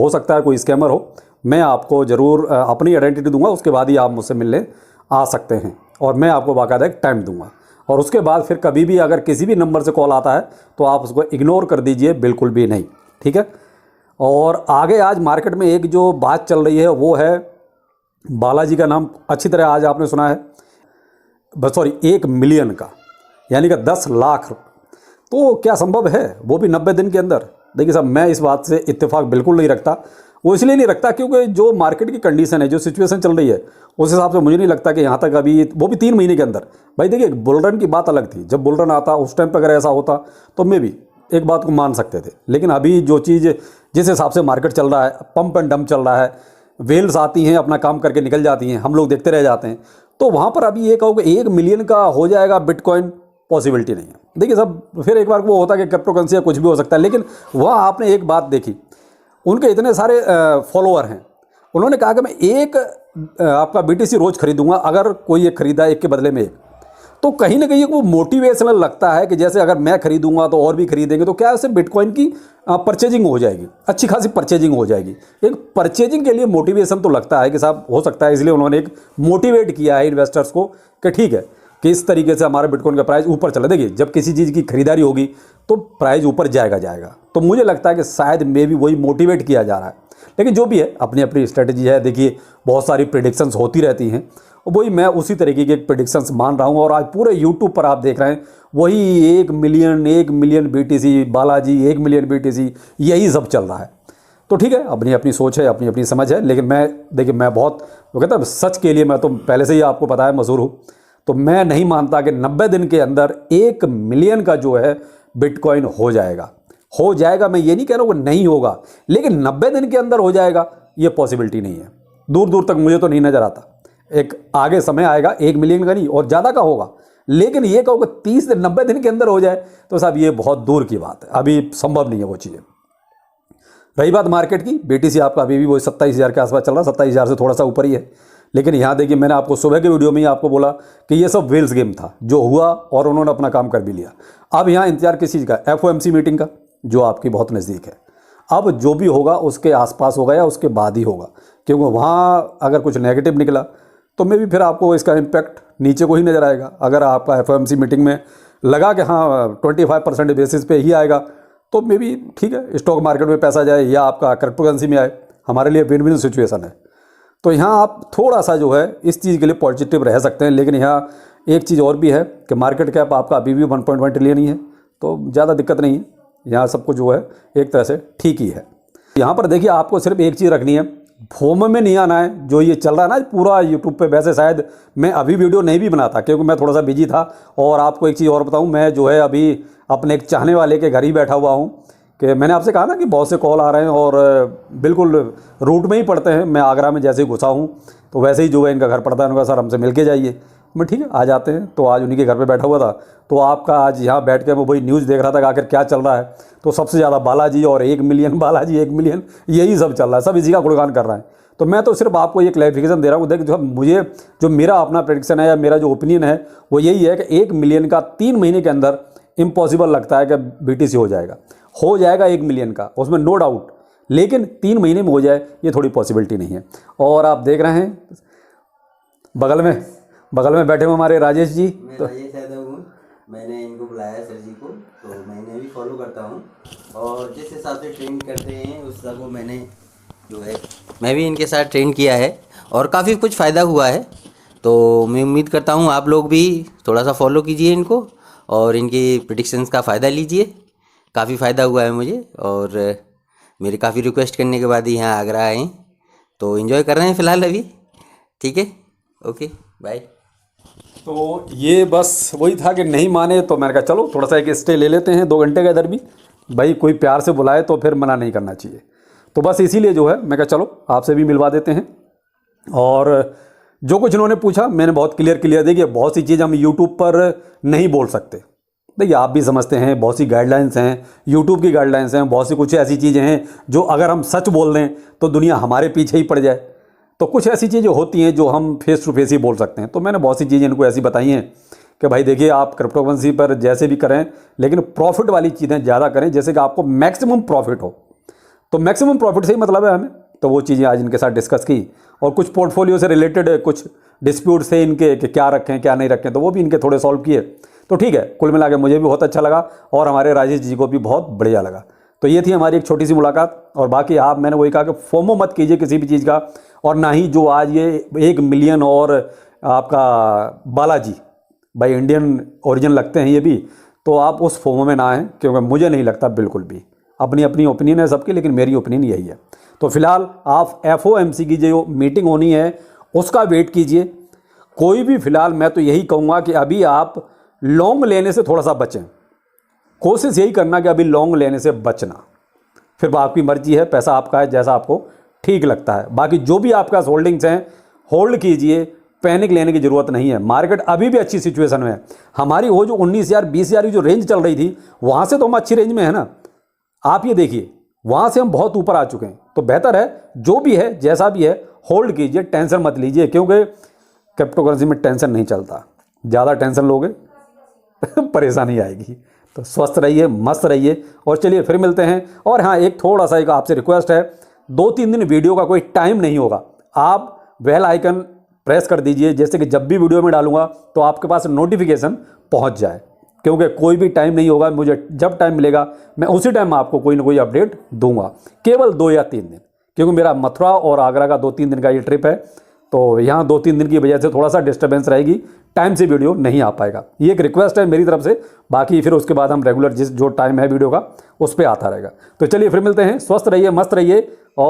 हो सकता है कोई स्कैमर हो, मैं आपको ज़रूर अपनी आइडेंटिटी दूंगा, उसके बाद ही आप मुझसे मिलने आ सकते हैं और मैं आपको बाकायदा एक टाइम दूंगा। और उसके बाद फिर कभी भी अगर किसी भी नंबर से कॉल आता है तो आप उसको इग्नोर कर दीजिए, बिल्कुल भी नहीं, ठीक है। और आगे आज मार्केट में एक जो बात चल रही है वो है बालाजी का नाम अच्छी तरह आज आपने सुना है, बस सॉरी 1 मिलियन का, यानी कि 10 लाख। तो क्या संभव है, वो भी 90 दिन के अंदर? देखिए साहब, मैं इस बात से इत्तेफाक बिल्कुल नहीं रखता। वो इसलिए नहीं रखता क्योंकि जो मार्केट की कंडीशन है, जो सिचुएशन चल रही है, उस हिसाब से मुझे नहीं लगता कि यहाँ तक अभी, वो भी 3 महीने के अंदर। भाई देखिए, बुल रन की बात अलग थी, जब बुल रन आता उस टाइम पर अगर ऐसा होता तो मे भी एक बात को मान सकते थे। लेकिन अभी जो चीज़, जिस हिसाब से मार्केट चल रहा है, पंप एंड डंप चल रहा है, वेल्स आती हैं, अपना काम करके निकल जाती हैं, हम लोग देखते रह जाते हैं। तो वहाँ पर अभी ये कहो कि 1 मिलियन का हो जाएगा बिटकॉइन, पॉसिबिलिटी नहीं है। देखिए सब, फिर एक बार वो होता है कि क्रिप्टो करेंसी या कुछ भी हो सकता है। लेकिन वहाँ आपने एक बात देखी, उनके इतने सारे फॉलोअर हैं, उन्होंने कहा कि मैं एक आपका BTC रोज़ खरीदूंगा, अगर कोई एक खरीदा एक के बदले में एक। तो कहीं ना कहीं वो मोटिवेशनल लगता है कि जैसे अगर मैं खरीदूंगा तो और भी खरीदेंगे, तो क्या उससे बिटकॉइन की परचेजिंग हो जाएगी, अच्छी खासी परचेजिंग हो जाएगी। एक परचेजिंग के लिए मोटिवेशन तो लगता है कि साहब हो सकता है, इसलिए उन्होंने एक मोटिवेट किया है इन्वेस्टर्स को कि ठीक है कि इस तरीके से हमारा बिटकॉइन का प्राइस ऊपर चला। देखिए, जब किसी चीज़ की खरीदारी होगी तो प्राइस ऊपर जाएगा। तो मुझे लगता है कि शायद मे भी वही मोटिवेट किया जा रहा है। लेकिन जो भी है, अपनी अपनी स्ट्रेटजी है। देखिए, बहुत सारी प्रेडिक्शंस होती रहती हैं, और वही मैं उसी तरीके की एक प्रेडिक्शंस मान रहा हूँ। और आज पूरे यूट्यूब पर आप देख रहे हैं वही 1 million BTC, Balaji 1 million BTC, यही सब चल रहा है। तो ठीक है, अपनी अपनी सोच है, अपनी अपनी समझ है। लेकिन मैं, देखिए, मैं बहुत, वो कहता है सच के लिए मैं तो पहले से ही आपको पता है मशहूर हूँ। तो मैं नहीं मानता कि 90 दिन के अंदर 1 मिलियन का जो है बिटकॉइन हो जाएगा। मैं ये नहीं कह रहा हूँ कि नहीं होगा, लेकिन 90 दिन के अंदर हो जाएगा ये पॉसिबिलिटी नहीं है। दूर दूर तक मुझे तो नहीं नज़र आता। एक आगे समय आएगा 1 मिलियन का नहीं और ज़्यादा का होगा। लेकिन ये कहो कि 30 से 90 दिन के अंदर हो जाए तो साहब ये बहुत दूर की बात है, अभी संभव नहीं है वो चीज़ें। रही बात मार्केट की, BTC आपका अभी भी वही 27,000 के आसपास चल रहा है, 27,000 से थोड़ा सा ऊपर ही है। लेकिन यहाँ देखिए, मैंने आपको सुबह के वीडियो में ही आपको बोला कि ये सब वेल्स गेम था, जो हुआ और उन्होंने अपना काम कर भी लिया। अब यहाँ इंतजार किस चीज़ का? FOMC मीटिंग का, जो आपकी बहुत नज़दीक है। अब जो भी होगा उसके आसपास होगा या उसके बाद ही होगा, क्योंकि वहाँ अगर कुछ नेगेटिव निकला तो मे भी फिर आपको इसका इम्पैक्ट नीचे को ही नज़र आएगा। अगर आपका FOMC मीटिंग में लगा कि हाँ 25% बेसिस पे ही आएगा, तो मे भी ठीक है, स्टॉक मार्केट में पैसा जाए या आपका क्रिप्टो करेंसी में आए, हमारे लिए विन विन सिचुएशन है। तो यहाँ आप थोड़ा सा जो है इस चीज़ के लिए पॉजिटिव रह सकते हैं। लेकिन यहाँ एक चीज़ और भी है कि मार्केट कैप आपका अभी भी 1.1 ट्रिलियन ही है, तो ज़्यादा दिक्कत नहीं है। यहाँ सब कुछ जो है एक तरह से ठीक ही है। यहाँ पर देखिए, आपको सिर्फ एक चीज़ रखनी है, फोम में नहीं आना है। जो ये चल रहा है ना पूरा यूट्यूब पे, वैसे शायद मैं अभी वीडियो नहीं भी बनाता क्योंकि मैं थोड़ा सा बिजी था। और आपको एक चीज़ और बताऊँ, मैं जो है अभी अपने एक चाहने वाले के घर ही बैठा हुआ हूँ कि मैंने आपसे कहा ना कि बहुत से कॉल आ रहे हैं और बिल्कुल रूट में ही पड़ते हैं। मैं आगरा में जैसे ही घुसा हूँ तो वैसे ही जो है इनका घर पड़ता है, उनका सर हमसे मिल के जाइए। मैं ठीक है आ जाते हैं। तो आज उन्हीं के घर पे बैठा हुआ था, तो आपका आज यहाँ बैठ के मैं वही न्यूज़ देख रहा था कि आखिर क्या चल रहा है। तो सबसे ज़्यादा बालाजी और 1 मिलियन, बालाजी 1 मिलियन, यही सब चल रहा है, सब इसी का गुणगान कर रहे हैं। तो मैं तो सिर्फ आपको ये क्लैरिफिकेशन दे रहा हूँ। देख, जो मुझे, जो मेरा अपना प्रेडिक्शन है या मेरा जो ओपिनियन है वो यही है कि 1 मिलियन का 3 महीने के अंदर इम्पॉसिबल लगता है कि BTC हो जाएगा 1 मिलियन का, उसमें नो डाउट। लेकिन 3 महीने में हो जाए ये थोड़ी पॉसिबिलिटी नहीं है। और आप देख रहे हैं बगल में बैठे हुए हमारे राजेश जी। तो राजेश यादव हूँ, मैंने इनको बुलाया सर जी को, तो मैंने भी फॉलो करता हूँ और जिस हिसाब से ट्रेन करते हैं उस हिसाब को मैंने जो है मैं भी इनके साथ ट्रेन किया है और काफ़ी कुछ फ़ायदा हुआ है। तो मैं उम्मीद करता हूँ आप लोग भी थोड़ा सा फॉलो कीजिए इनको और इनकी प्रेडिक्शंस का फ़ायदा लीजिए। काफ़ी फ़ायदा हुआ है मुझे और मेरे काफ़ी रिक्वेस्ट करने के बाद ही यहाँ आगरा आए, तो एंजॉय कर रहे हैं फ़िलहाल अभी। ठीक है, ओके बाय। तो ये बस वही था कि नहीं माने तो मैंने कहा चलो थोड़ा सा एक स्टे ले लेते हैं 2 घंटे का इधर भी। भाई कोई प्यार से बुलाए तो फिर मना नहीं करना चाहिए। तो बस इसीलिए जो है मैं कहा चलो आपसे भी मिलवा देते हैं। और जो कुछ इन्होंने पूछा मैंने बहुत क्लियर देखिए, बहुत सी चीज़ हम यूट्यूब पर नहीं बोल सकते। देखिए आप भी समझते हैं, बहुत सी गाइडलाइंस हैं, यूट्यूब की गाइडलाइंस हैं, बहुत सी कुछ ऐसी चीज़ें हैं जो अगर हम सच बोल दें तो दुनिया हमारे पीछे ही पड़ जाए। तो कुछ ऐसी चीज़ें होती हैं जो हम फेस टू फेस ही बोल सकते हैं। तो मैंने बहुत सी चीज़ें इनको ऐसी बताई हैं कि भाई देखिए आप क्रिप्टो करेंसी पर जैसे भी करें, लेकिन प्रॉफिट वाली चीज़ें ज़्यादा करें, जैसे कि आपको मैक्सिमम प्रॉफिट हो। तो मैक्सिमम प्रॉफिट से ही मतलब है हमें। तो वो चीज़ें आज इनके साथ डिस्कस की, और कुछ पोर्टफोलियो से रिलेटेड कुछ डिस्प्यूट थे इनके कि क्या रखें क्या नहीं रखें, तो वो भी इनके थोड़े सॉल्व किए। तो ठीक है, कुल मिला के मुझे भी बहुत अच्छा लगा और हमारे राजेश जी को भी बहुत बढ़िया लगा। तो ये थी हमारी एक छोटी सी मुलाकात। और बाकी आप, मैंने वही कहा कि फोमो मत कीजिए किसी भी चीज़ का, और ना ही जो आज ये 1 मिलियन और आपका बालाजी भाई इंडियन ओरिजिन लगते हैं ये भी, तो आप उस फोमो में ना आएँ, क्योंकि मुझे नहीं लगता बिल्कुल भी। अपनी अपनी ओपिनियन है सबकी, लेकिन मेरी ओपिनियन यही है। तो फिलहाल आप FOMC की जो मीटिंग होनी है उसका वेट कीजिए। कोई भी फिलहाल मैं तो यही कहूँगा कि अभी आप लॉन्ग लेने से थोड़ा सा बचें। कोशिश यही करना कि अभी लॉन्ग लेने से बचना, फिर आपकी मर्जी है, पैसा आपका है, जैसा आपको ठीक लगता है। बाकी जो भी आपके पास होल्डिंग्स हैं होल्ड कीजिए, पैनिक लेने की ज़रूरत नहीं है। मार्केट अभी भी अच्छी सिचुएशन में है। हमारी वो जो 19,000 20,000 की जो रेंज चल रही थी, वहाँ से तो हम अच्छी रेंज में है ना। आप ये देखिए, वहाँ से हम बहुत ऊपर आ चुके हैं। तो बेहतर है जो भी है जैसा भी है होल्ड कीजिए, टेंशन मत लीजिए, क्योंकि क्रिप्टो करेंसी में टेंशन नहीं चलता। ज़्यादा टेंशन लोगे परेशानी आएगी। तो स्वस्थ रहिए, मस्त रहिए, और चलिए फिर मिलते हैं। और हाँ, एक थोड़ा सा एक आपसे रिक्वेस्ट है, 2-3 दिन वीडियो का कोई टाइम नहीं होगा। आप बेल आइकन प्रेस कर दीजिए, जैसे कि जब भी वीडियो में डालूंगा तो आपके पास नोटिफिकेशन पहुंच जाए, क्योंकि कोई भी टाइम नहीं होगा। मुझे जब टाइम मिलेगा मैं उसी टाइम आपको कोई ना कोई अपडेट दूंगा, केवल 2 या 3 दिन, क्योंकि मेरा मथुरा और आगरा का 2-3 दिन का ये ट्रिप है। तो यहाँ 2-3 दिन की वजह से थोड़ा सा डिस्टर्बेंस रहेगी, टाइम से वीडियो नहीं आ पाएगा। ये एक रिक्वेस्ट है मेरी तरफ से। बाकी फिर उसके बाद हम रेगुलर जो टाइम है वीडियो का उस पर आता रहेगा। तो चलिए फिर मिलते हैं। स्वस्थ रहिए, मस्त रहिए,